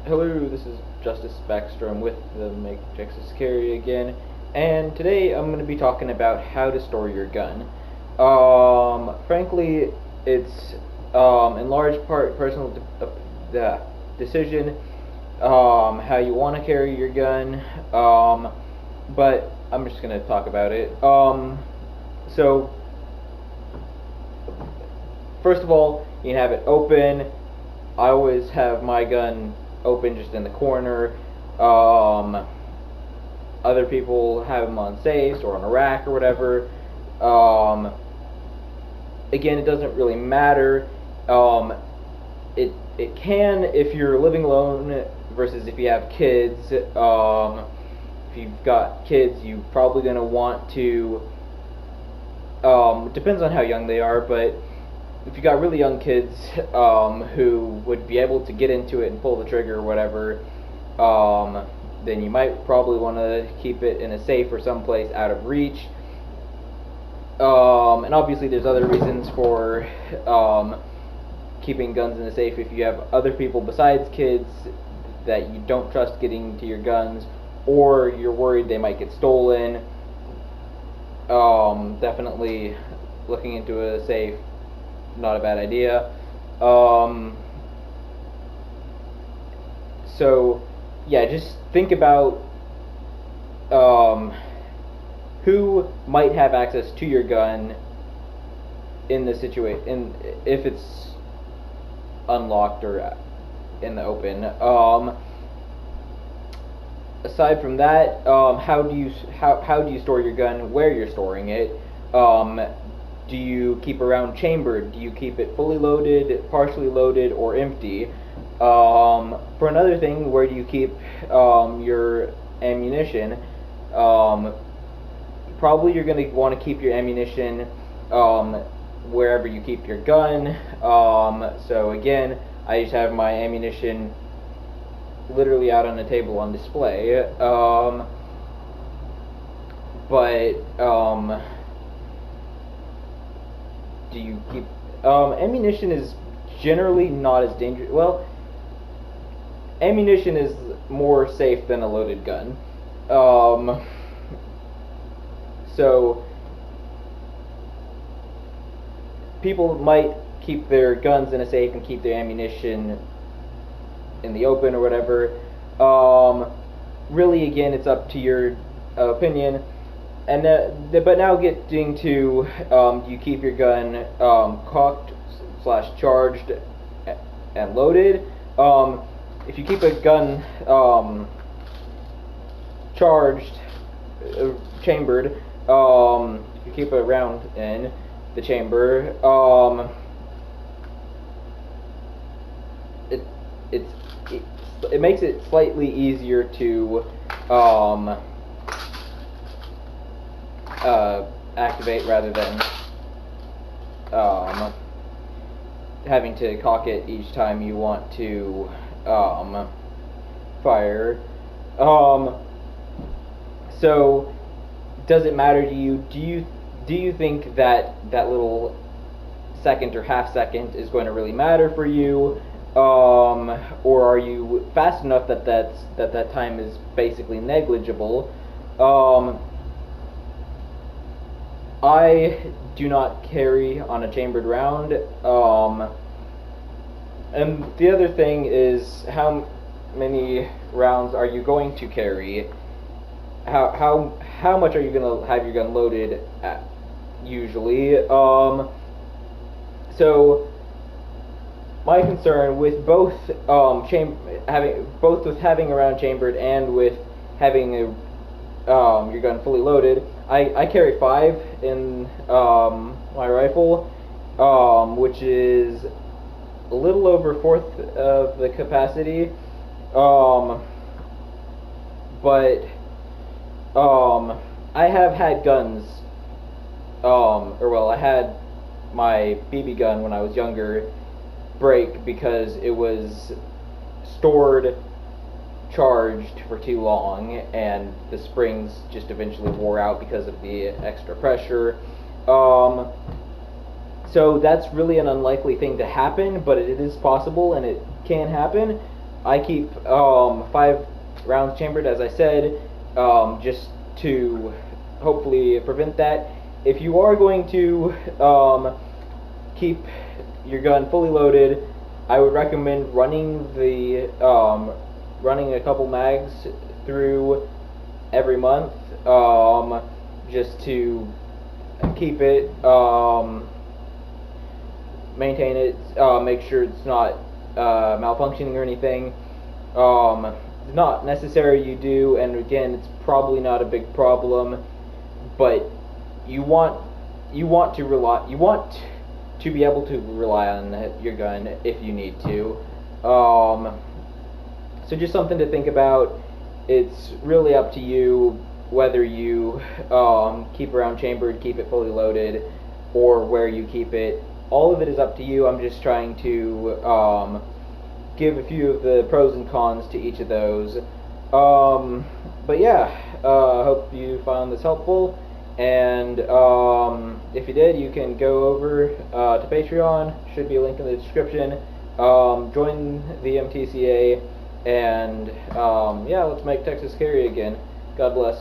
Hello, this is Justice Backstrom with the Make Texas Carry again, and today I'm going to be talking about how to store your gun. Frankly, it's in large part personal decision, how you want to carry your gun, but I'm just going to talk about it. So, first of all, you can have it open. I always have my gun open just in the corner. Other people have them on safes or on a rack or whatever. Again, it doesn't really matter. It can if you're living alone versus if you have kids. If you've got kids, you're probably going to want to. Depends on how young they are, but if you got really young kids who would be able to get into it and pull the trigger or whatever, then you might probably want to keep it in a safe or someplace out of reach. And obviously there's other reasons for keeping guns in a safe. If you have other people besides kids that you don't trust getting to your guns, or you're worried they might get stolen, definitely looking into a safe, not a bad idea. So yeah, just think about who might have access to your gun in the situation, if it's unlocked or in the open. Aside from that, how do you store your gun? Where you're storing it? Do you keep around chambered? Do you keep it fully loaded, partially loaded, or empty? For another thing, where do you keep your ammunition? Probably you're going to want to keep your ammunition wherever you keep your gun. So again, I just have my ammunition literally out on the table on display. Do you keep ammunition is generally not as dangerous. Well, ammunition is more safe than a loaded gun. So people might keep their guns in a safe and keep their ammunition in the open or whatever. Really, again, it's up to your opinion. And but now getting to you keep your gun cocked / charged and loaded. If you keep a gun charged, chambered, if you keep a round in the chamber, it makes it slightly easier to activate rather than having to cock it each time you want to fire. So does it matter to you? Do you think that little second or half second is going to really matter for you? Or are you fast enough that time is basically negligible? I do not carry on a chambered round. And the other thing is, how many rounds are you going to carry? How much are you going to have your gun loaded at, usually? So my concern with both having a round chambered and with having your gun fully loaded, I carry 5 in my rifle, which is a little over 1/4 of the capacity. But I have had guns, I had my BB gun when I was younger break because it was stored charged for too long and the springs just eventually wore out because of the extra pressure. So that's really an unlikely thing to happen, but it is possible and it can happen. I keep 5 rounds chambered, as I said, just to hopefully prevent that. If you are going to keep your gun fully loaded, I would recommend running a couple mags through every month, just to keep it, maintain it, make sure it's not malfunctioning or anything. It's not necessary you do, and again, it's probably not a big problem, but you want to be able to rely on your gun if you need to. So just something to think about. It's really up to you whether you keep around chambered, keep it fully loaded, or where you keep it. All of it is up to you. I'm just trying to give a few of the pros and cons to each of those. But yeah, hope you found this helpful. And if you did, you can go over to Patreon. Should be a link in the description. Join the MTCA, and yeah, let's make Texas scary again. God bless.